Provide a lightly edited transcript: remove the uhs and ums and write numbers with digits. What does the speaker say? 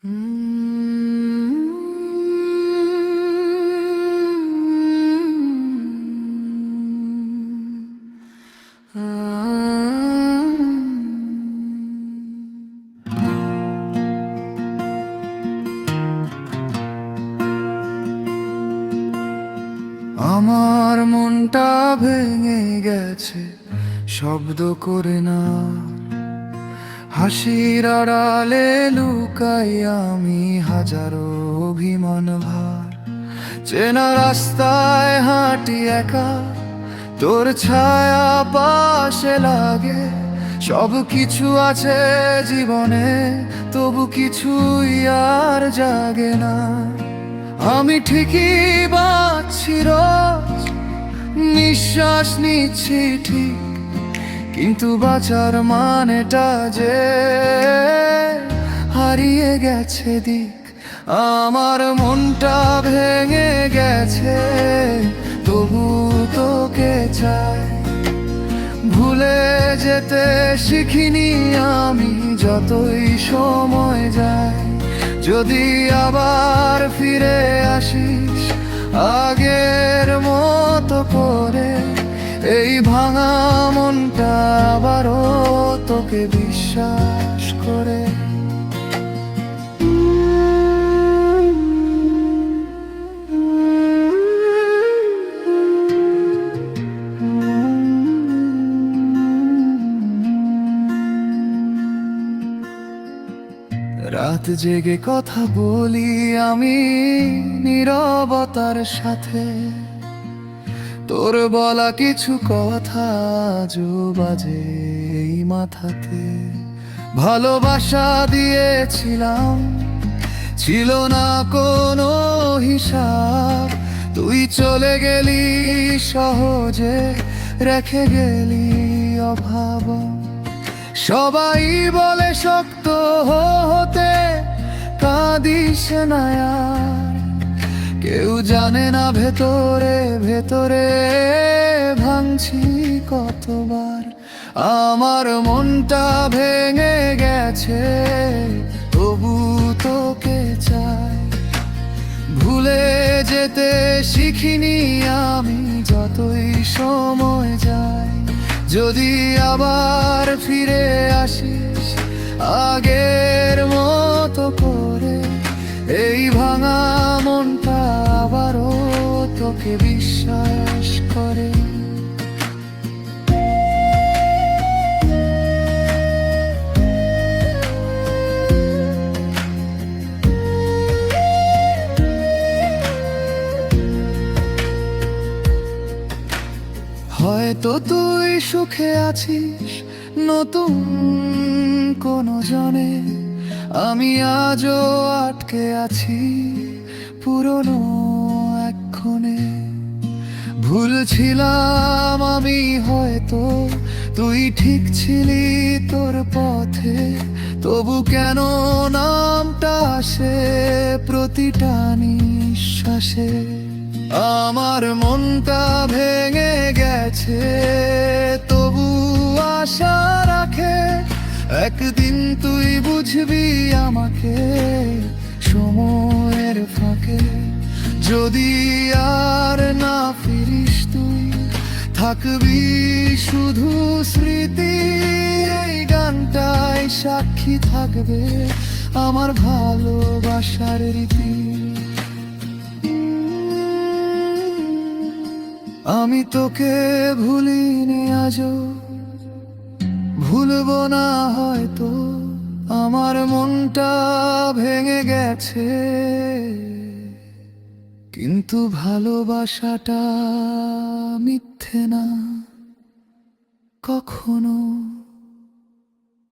আমার মনটা ভেঙে গেছে শব্দ করে না, হাসির আড়ালে লুকাই আমি হাজারো অভিমান ভার। চেনা রাস্তায় হাঁটি একা, তোর ছায়া পাশে লাগে। সব কিছু আছে জীবনে, তবু কিছুই আর জাগে না। আমি ঠিকই বাঁচছি রোজ, নিঃশ্বাস নিচ্ছি ঠিক, কিন্তু বাঁচার মানেটা যে হারিয়ে গেছে দিক। আমার মনটা ভেঙে গেছে, তবু তোকে চাই। ভুলে যেতে শিখিনি আমি যতই সময় যায়। যদি আবার ফিরে আসিস আগের মতো করে, এই ভাঙা মনটা আবারও তোকে বিশ্বাস করে। রাত জেগে কথা বলি আমি নীরবতার সাথে, তোর বলা কিছু কথা আজও বাজে এই মাথাতে। ভালোবাসা দিয়েছিলাম, ছিল না কোনো হিসাব। তুই চলে গেলি সহজে, রেখে গেলি অভাব। সবাই বলে শক্ত হতে কাঁদিস না আর, কেউ জানে না ভেতরে ভেতরে ভাঙছি কতবার। আমার মনটা ভেঙে গেছে, তবু তোকে চাই। ভুলে যেতে শিখিনি আমি যতই সময় যায়। যদি আবার ফিরে আসিস আগের মতো করে, এই ভাঙা মনটা আবারও তোকে বিশ্বাস করে। হয়তো তুই সুখে আছিস নতুন কোনো জনে, আমি আজও আটকে আছি পুরনো এক ক্ষণে। ভুল ছিলাম আমি হয়তো, তুই ঠিক ছিলি তোর পথে। তবু কেন নামটা আসে প্রতিটা নিঃশ্বাসে। আমার মনটা ভেঙে গেছে, তবু আশা রাখে একদিন তুই বুঝবি আমাকে সময়ের ফাঁকে। যদি আর না ফিরিস তুই, থাকবি শুধু স্মৃতি। এই গানটাই সাক্ষী থাকবে আমার ভালোবাসার রীতি। আমি তোকে ভুলিনি আজও, ভুলবো না হয়তো। আমার মনটা ভেঙে গেছে, কিন্তু ভালোবাসাটা মিথ্যে না কখনো।